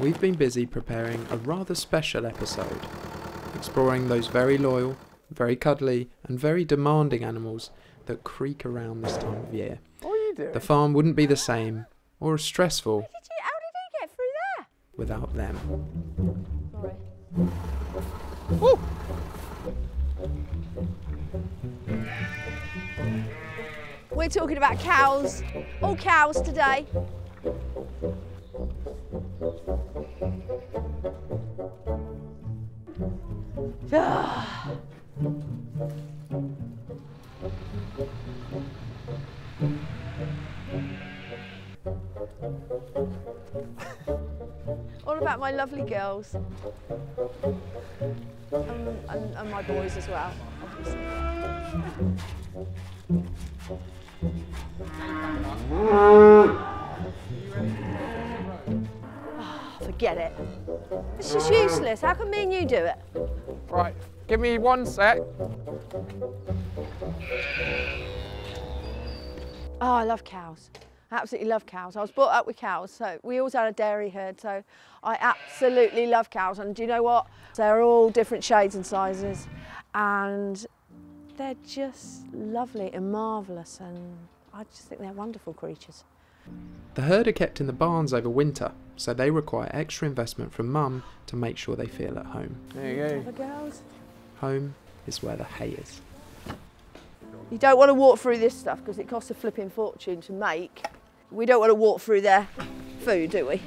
We've been busy preparing a rather special episode, exploring those very loyal, very cuddly and very demanding animals that creak around this time of year. What are you doing? The farm wouldn't be the same, or as stressful, How did he get through there? without them. Sorry. Woo! We're talking about cows, all cows today. All about my lovely girls. And my boys as well, obviously. Forget it. It's just useless. How can me and you do it? Right, give me 1 sec. Oh, I love cows. I absolutely love cows. I was brought up with cows, so we always had a dairy herd, so I absolutely love cows. And do you know what? They're all different shades and sizes, and they're just lovely and marvellous, and I just think they're wonderful creatures. The herd are kept in the barns over winter, so they require extra investment from Mum to make sure they feel at home. There you Other go. girls? Home is where the hay is. You don't want to walk through this stuff because it costs a flipping fortune to make. We don't want to walk through their food, do we?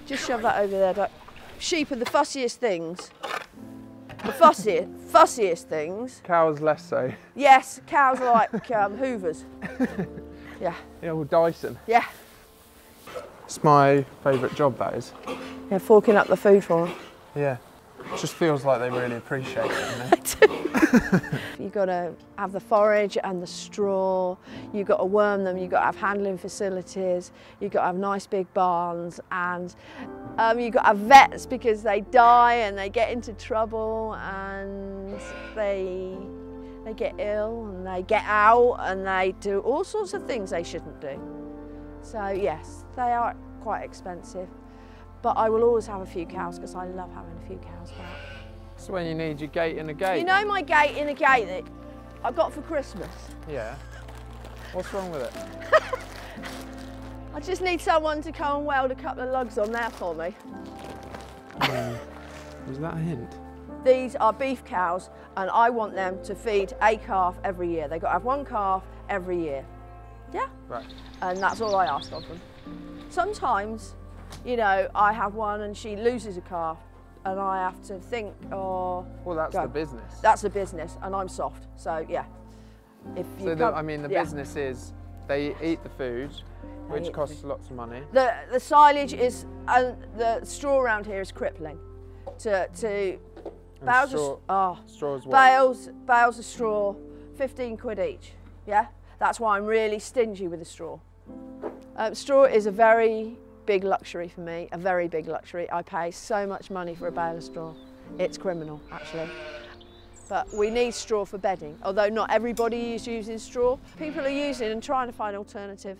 Just shove that over there. But sheep are the fussiest things. The fussiest things. Cows less so. Yes, cows are like hoovers. Yeah. Yeah, well, Dyson. Yeah. It's my favourite job, that is. Yeah, forking up the food for them. Yeah. It just feels like they really appreciate it. You've got to have the forage and the straw, you've got to worm them, you've got to have handling facilities, you've got to have nice big barns, and you've got to have vets because they die and they get into trouble and they get ill and they get out and they do all sorts of things they shouldn't do. So yes, they are quite expensive, but I will always have a few cows because I love having a few cows about. It's when you need your gate in a gate. You know my gate in a gate that I got for Christmas? Yeah. What's wrong with it? I just need someone to come and weld a couple of lugs on there for me. Was that a hint? These are beef cows and I want them to feed a calf every year. They've got to have 1 calf every year. Yeah? Right. And that's all I ask of them. Sometimes, you know, I have one and she loses a calf and I have to think, oh... Well, that's go. the business. That's the business and I'm soft, so yeah. If you I mean, the business is they eat the food, which costs lots of money. The silage is, and the straw around here is crippling. Bales Straws what? Bales of straw, 15 quid each, yeah? That's why I'm really stingy with the straw. Straw is a very big luxury for me, a very big luxury. I pay so much money for a bale of straw. It's criminal, actually. But we need straw for bedding, although not everybody is using straw. People are using and trying to find an alternative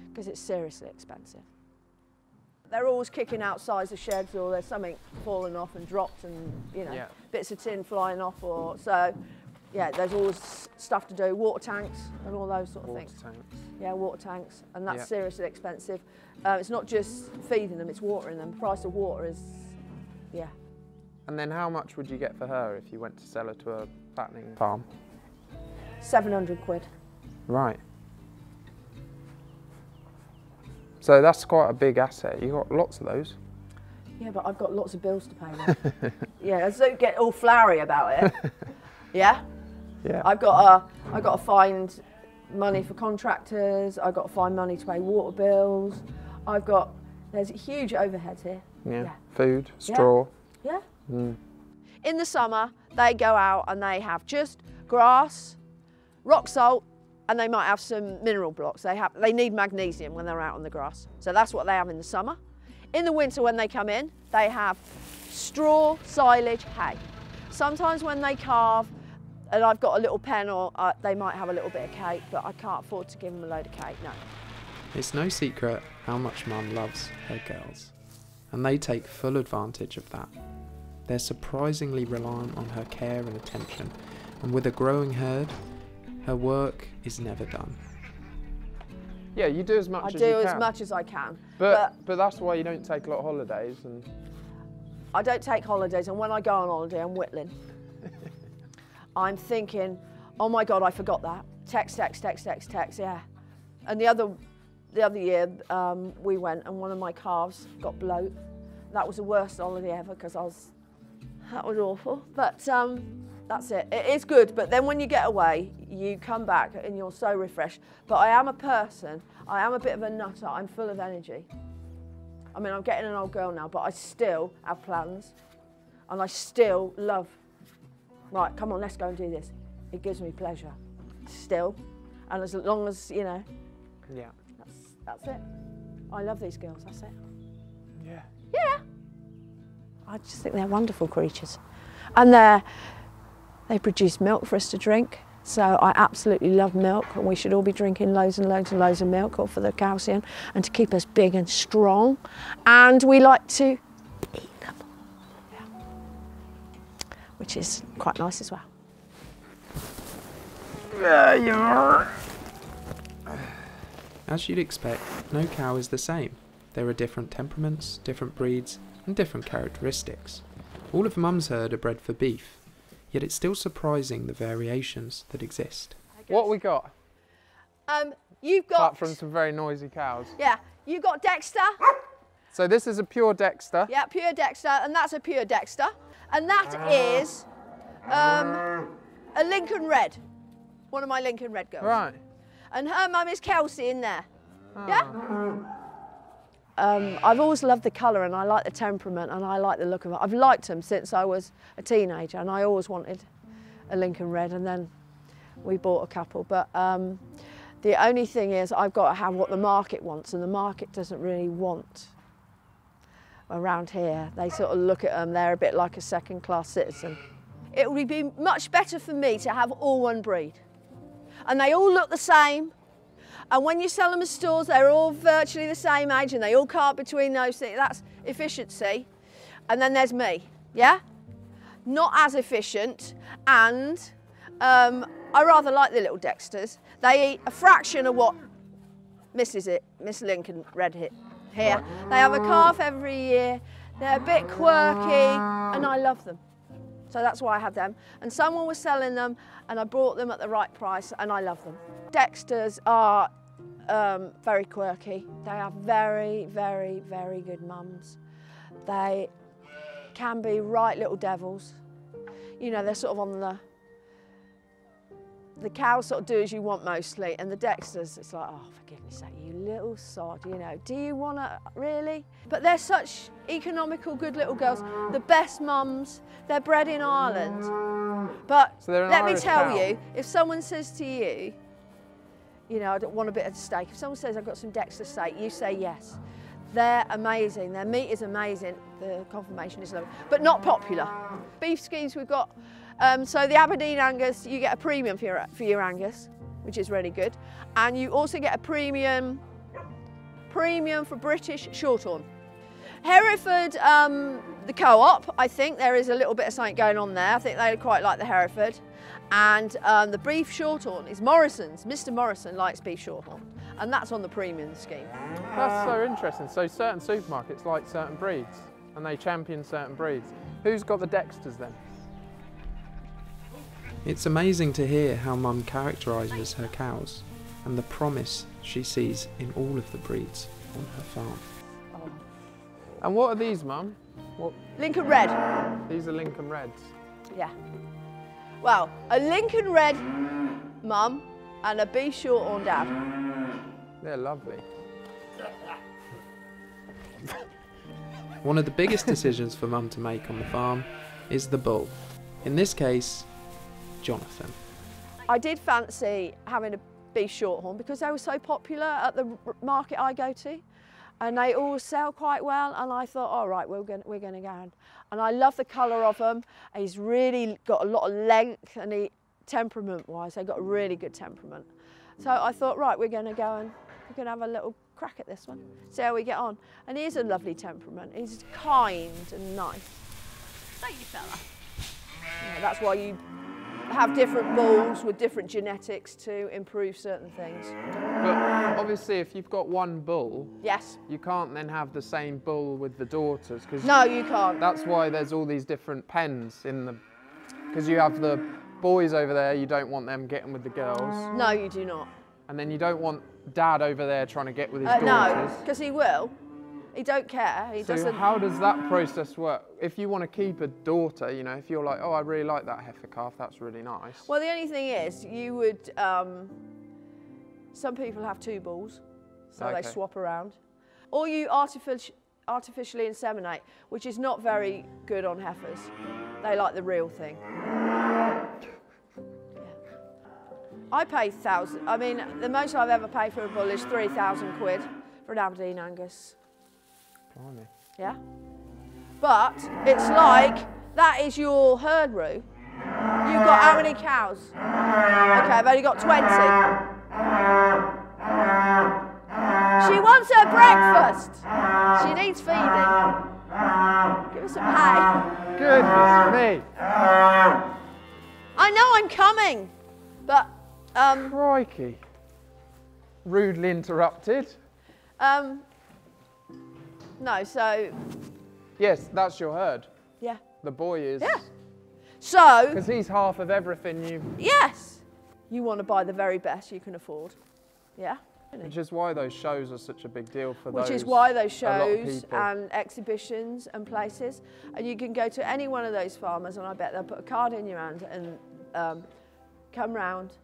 because it's seriously expensive. They're always kicking outside the sheds or there's something fallen off and dropped and, you know, bits of tin flying off or so. Yeah, there's always stuff to do, water tanks and all those sort of things. Water tanks. Yeah, water tanks, and that's seriously expensive. It's not just feeding them, it's watering them. The price of water is, yeah. And then how much would you get for her if you went to sell her to a fattening farm? 700 quid. Right. So that's quite a big asset. You got lots of those. Yeah, but I've got lots of bills to pay now. Yeah, so don't get all flowery about it. Yeah? Yeah. I've got to find money for contractors, I've got to find money to pay water bills, there's huge overheads here. Yeah. Food, straw. Yeah. In the summer, they go out and they have just grass, rock salt, and they might have some mineral blocks. They need magnesium when they're out on the grass. So that's what they have in the summer. In the winter when they come in, they have straw, silage, hay. Sometimes when they calve, and I've got a little pen, or they might have a little bit of cake, but I can't afford to give them a load of cake, no. It's no secret how much Mum loves her girls. and they take full advantage of that. They're surprisingly reliant on her care and attention, and with a growing herd, her work is never done. Yeah, you do as much as you can. I do as much as I can. But that's why you don't take a lot of holidays. And I don't take holidays, and when I go on holiday, I'm whittling. I'm thinking, oh my God, I forgot that. Text, yeah. And the other year, we went, and one of my calves got bloat. That was the worst holiday ever, because that was awful. But that's it. It is good, but then when you get away, you come back and you're so refreshed. But I am a person, I am a bit of a nutter, I'm full of energy. I mean, I'm getting an old girl now, but I still have plans, and I still love, right, come on, let's go and do this. It gives me pleasure, still, and as long as, you know, yeah, that's it. I love these girls, that's it. Yeah. Yeah. I just think they're wonderful creatures. And they produce milk for us to drink. So I absolutely love milk, and we should all be drinking loads and loads and loads of milk, all for the calcium and to keep us big and strong. And we like to eat them, yeah. Which is quite nice as well. As you'd expect, no cow is the same. There are different temperaments, different breeds, and different characteristics. All of Mum's herd are bred for beef, yet it's still surprising the variations that exist. What we got? You've got... Apart from some very noisy cows. Yeah, you've got Dexter. So this is a pure Dexter. Yeah, pure Dexter, and that's a pure Dexter. And that is a Lincoln Red, one of my Lincoln Red girls. Right. And her mum is Kelsey in there. Oh. Yeah? I've always loved the colour, and I like the temperament, and I like the look of it. I've liked them since I was a teenager, and I always wanted a Lincoln Red, and then we bought a couple. But the only thing is I've got to have what the market wants, and the market doesn't really want around here. They sort of look at them, they're a bit like a second-class citizen. It would be much better for me to have all one breed. And they all look the same. And when you sell them as stores, they're all virtually the same age, and they all cart between those things. That's efficiency. And then there's me, yeah? Not as efficient, and I rather like the little Dexters. They eat a fraction of what Miss Lincoln Red hit here. They have a calf every year. They're a bit quirky, and I love them. So that's why I had them. And someone was selling them, and I bought them at the right price, and I love them. Dexters are very quirky. They are very, very, very good mums. They can be right little devils. You know, they're sort of on the cows sort of do as you want mostly, and the Dexters, it's like, oh, for goodness sake, you little sod, you know, do you want to, really? But they're such economical, good little girls, the best mums. They're bred in Ireland. But so let me tell you, if someone says to you, you know, I don't want a bit of steak, if someone says, I've got some Dexter steak, you say yes. They're amazing, their meat is amazing, the conformation is lovely, but not popular. Beef schemes we've got, so the Aberdeen Angus, you get a premium for your Angus, which is really good. And you also get a premium for British Shorthorn. Hereford, the Co-op, I think there is a little bit of something going on there. I think they quite like the Hereford. And the beef Shorthorn is Morrison's. Mr. Morrison likes beef Shorthorn, and that's on the premium scheme. That's so interesting. So certain supermarkets like certain breeds, and they champion certain breeds. Who's got the Dexters then? It's amazing to hear how Mum characterises her cows and the promise she sees in all of the breeds on her farm. Oh. And what are these, Mum? What? Lincoln Red. These are Lincoln Reds. Yeah. Well, a Lincoln Red mum and a beef Shorthorn dad. They're lovely. One of the biggest decisions for Mum to make on the farm is the bull. In this case, Jonathan. I did fancy having a beef Shorthorn because they were so popular at the market I go to, and they all sell quite well, and I thought, all right, we're going to go. And I love the colour of them. He's really got a lot of length, and temperament-wise, they've got a really good temperament. So I thought, right, we're going to go and we're going to have a little crack at this one, see how we get on. And he is a lovely temperament. He's kind and nice. Don't you, fella? Yeah, that's why you have different bulls with different genetics to improve certain things. But obviously, if you've got one bull, yes, you can't then have the same bull with the daughters. No, you can't. That's why there's all these different pens in the... Because you have the boys over there, you don't want them getting with the girls. No, you do not. And then you don't want Dad over there trying to get with his No, daughters. because he will. He don't care. He doesn't. How does that process work? If you want to keep a daughter, you know, if you're like, oh, I really like that heifer calf, that's really nice. Well, the only thing is, you would. Some people have two bulls, so they swap around, or you artificially inseminate, which is not very good on heifers. They like the real thing. I pay £1,000. I mean, the most I've ever paid for a bull is £3,000 for an Aberdeen Angus. Blimey. Yeah, but it's like that is your herd, Roo. You've got how many cows? Okay, I've only got 20. She wants her breakfast. She needs feeding. Give her some hay. Goodness me. I know I'm coming, but crikey. Rudely interrupted. No, so Yes, that's your herd. yeah. The boy is. Yeah. So Because he's half of everything you... yes, you want to buy the very best you can afford. Yeah. Which is why those shows are such a big deal for those. Which is why those a lot of shows people. and exhibitions and places, and you can go to any one of those farmers, and I bet they'll put a card in your hand and come round.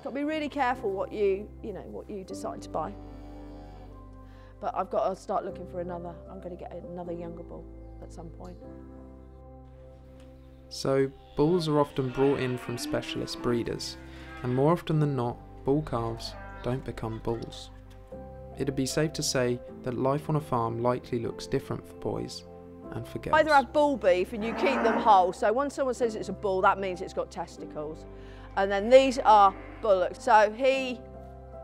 Got to be really careful what you decide to buy. But I've got to start looking for another. I'm going to get another younger bull at some point. So, bulls are often brought in from specialist breeders, and more often than not, bull calves don't become bulls. It'd be safe to say that life on a farm likely looks different for boys and for girls. Either have bull beef and you keep them whole, so when someone says it's a bull, that means it's got testicles. And then these are bullocks. So he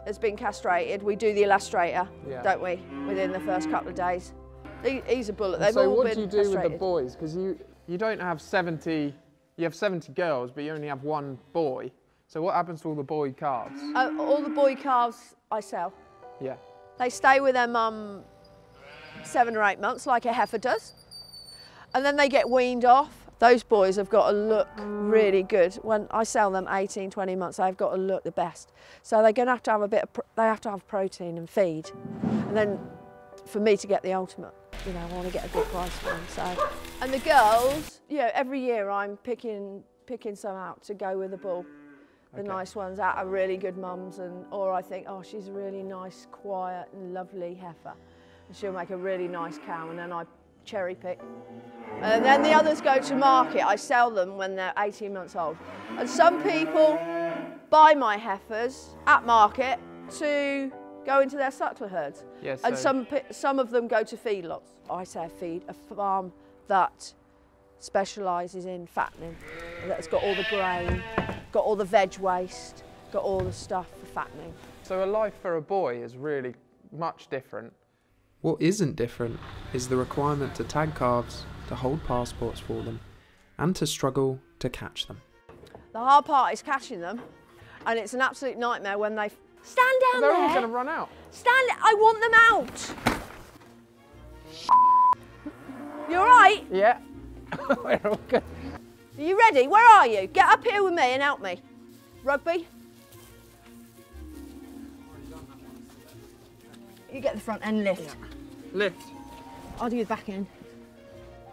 has been castrated. We do the illustrator, don't we, within the first couple of days. He's a bullock. They've all been castrated. So what do you do with the boys? Because you don't have 70, you have 70 girls, but you only have one boy. So what happens to all the boy calves? All the boy calves I sell. Yeah. They stay with their mum 7 or 8 months, like a heifer does. And then they get weaned off. Those boys have got to look really good. When I sell them 18, 20 months, they've got to look the best. So they're going to have a bit of, they have to have protein and feed. And then for me to get the ultimate, you know, I want to get a good price for them. So, and the girls, you know, every year I'm picking some out to go with the bull. The nice ones out of really good mums, or I think, oh, she's a really nice, quiet and lovely heifer. And she'll make a really nice cow, and then I cherry pick. And then the others go to market. I sell them when they're 18 months old. And some people buy my heifers at market to go into their suckler herds. Yes. And some of them go to feedlots. I say a farm that specialises in fattening, that's got all the grain, got all the veg waste, got all the stuff for fattening. So a life for a boy is really much different. What isn't different is the requirement to tag calves, to hold passports for them, and to struggle to catch them. The hard part is catching them, and it's an absolute nightmare when they stand down there. They're all going to run out. Stand, I want them out. You all right? Yeah. We're all good. Are you ready? Where are you? Get up here with me and help me. Rugby. You get the front end lift. Yeah. Lift. I'll do the back end.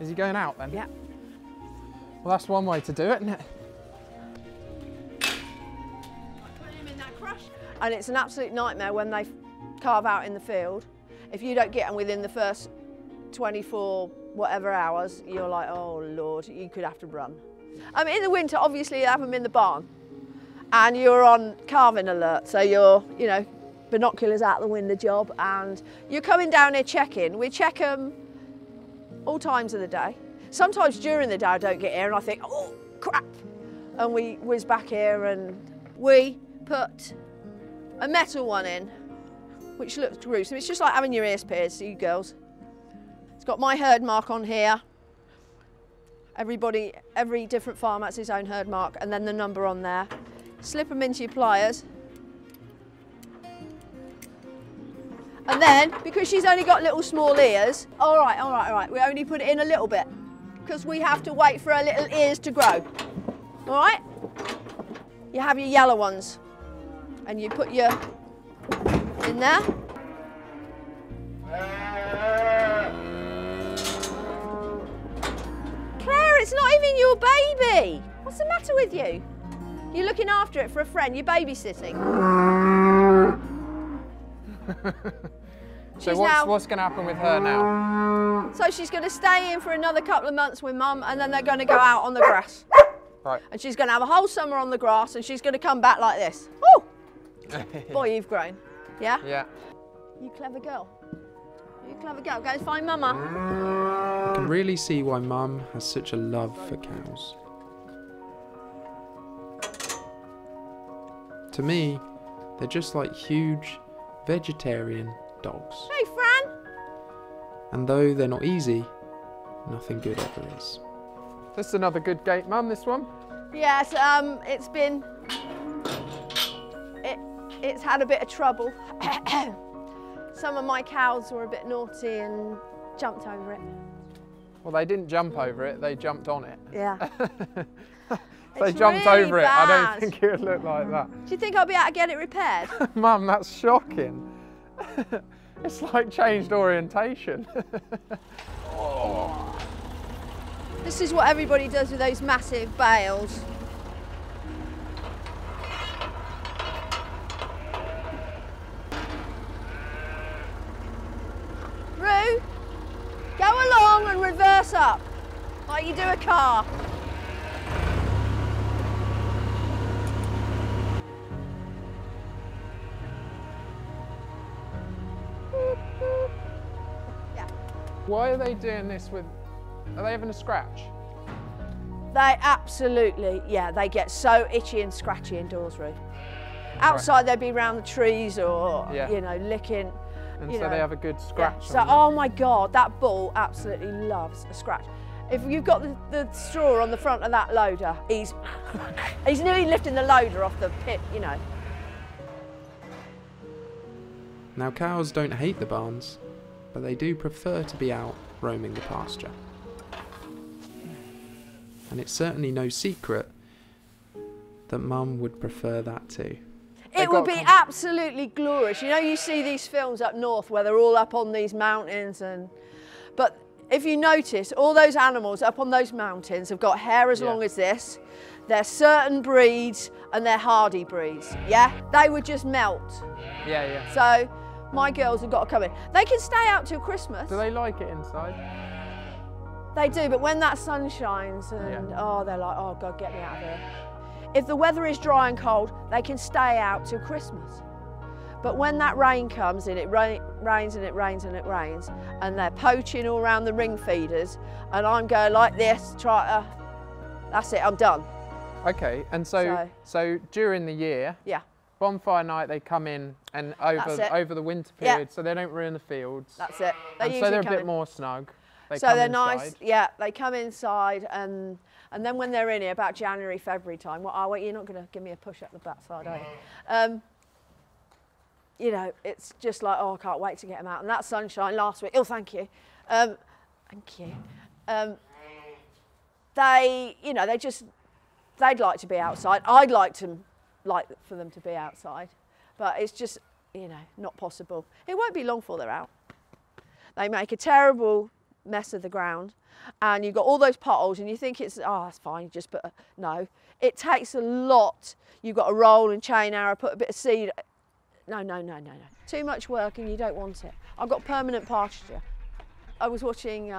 Is he going out then? Yeah. Well, that's one way to do it, isn't it? Put him in that crush. And it's an absolute nightmare when they calve out in the field. If you don't get them within the first 24 whatever hours, you're like, oh Lord, you could have to run. I mean, in the winter, obviously you have them in the barn and you're on calving alert. So you're, you know, binoculars out the window job, and you're coming down here checking. We check them all times of the day. Sometimes during the day I don't get here and I think, oh crap, and we whiz back here and we put a metal one in which looks gruesome. It's just like having your ears pierced, you girls. It's got my herd mark on here. Every different farm has his own herd mark, and then the number on there. Slip them into your pliers. And then, because she's only got little small ears, all right, we only put it in a little bit, because we have to wait for her little ears to grow. All right? You have your yellow ones, and you put your in there. Claire, it's not even your baby. What's the matter with you? You're looking after it for a friend. You're babysitting. So what's going to happen with her now? So she's going to stay in for another couple of months with Mum, and then they're going to go out on the grass. Right. And she's going to have a whole summer on the grass, and she's going to come back like this. Woo! Boy, you've grown. Yeah? Yeah. You clever girl. You clever girl. Go and find Mama. I can really see why Mum has such a love for cows. To me, they're just like huge vegetarian dogs. Hey, Fran. And though they're not easy, nothing good ever is. This is another good gate, Mum, this one. Yes, it's been... It's had a bit of trouble. Some of my cows were a bit naughty and jumped over it. Well, they didn't jump over it, they jumped on it. Yeah. If they It's jumped really over it, I don't bad. think it would look like that. Do you think I'll be able to get it repaired? Mum, that's shocking. It's like changed orientation. This is what everybody does with those massive bales. Roo, go along and reverse up, like you do a car. Yeah. Why are they doing this with... Are they having a scratch? They absolutely, yeah, they get so itchy and scratchy indoors, Roo. Outside they'd be round the trees or, Yeah. you know, licking. And you so know. they have a good Yeah. scratch So, on them. oh my God, that bull absolutely loves a scratch. If you've got the straw on the front of that loader, he's nearly lifting the loader off the pit, you know. Now, cows don't hate the barns, but they do prefer to be out roaming the pasture. And it's certainly no secret that Mum would prefer that too. It would be absolutely glorious. You know, you see these films up north where they're all up on these mountains, but if you notice, all those animals up on those mountains have got hair as long as this. They're certain breeds and they're hardy breeds, yeah? They would just melt. Yeah, yeah. So my girls have got to come in. They can stay out till Christmas. Do they like it inside? They do, but when that sun shines and oh, they're like, oh God, get me out of here. If the weather is dry and cold, they can stay out till Christmas. But when that rain comes and it rains and it rains and it rains, and they're poaching all around the ring feeders, and I'm going like this, that's it, I'm done. Okay, and so during the year, bonfire night they come in and over the winter period, so they don't ruin the fields. That's it. And so they're a bit more snug. So they're nice, yeah, they come inside and then when they're in here about January, February time, well, you're not going to give me a push up the backside, are you? You know, it's just like, oh, I can't wait to get them out. And that sunshine last week, oh, thank you. Thank you. They, you know, they'd like to be outside. I'd like for them to be outside, but it's just, you know, not possible. It won't be long before they're out. They make a terrible mess of the ground, and you've got all those potholes, and you think it's, oh, that's fine, you just put no. It takes a lot. You've got to roll and chain arrow, put a bit of seed. No. Too much work and you don't want it. I've got permanent pasture. I was watching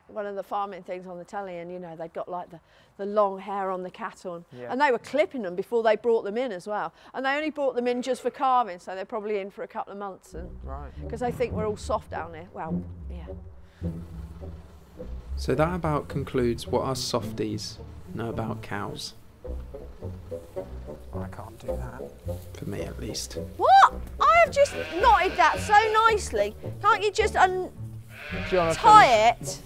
one of the farming things on the telly, and you know, they'd got like the long hair on the cattle, and they were clipping them before they brought them in as well. And they only brought them in just for calving, so they're probably in for a couple of months, and because they think we're all soft down here. Well, yeah. So that about concludes what us softies know about cows. I can't do that. For me, at least. What? I have just knotted that so nicely. Can't you just Jonathan. tie it?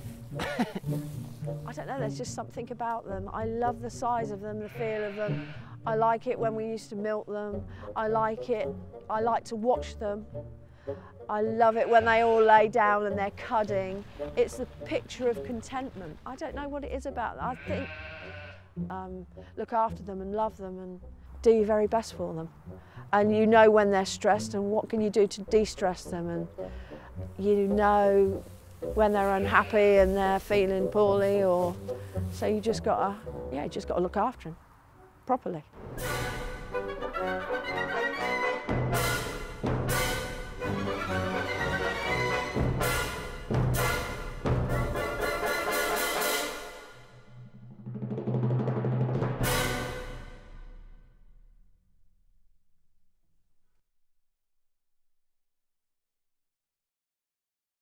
I don't know, there's just something about them. I love the size of them, the feel of them. I like it when we used to milk them. I like to watch them. I love it when they all lay down and they're cudding. It's the picture of contentment. I don't know what it is about that. I think look after them and love them and do your very best for them. And you know when they're stressed and what can you do to de-stress them, and you know when they're unhappy and they're feeling poorly, or so you just gotta look after them properly.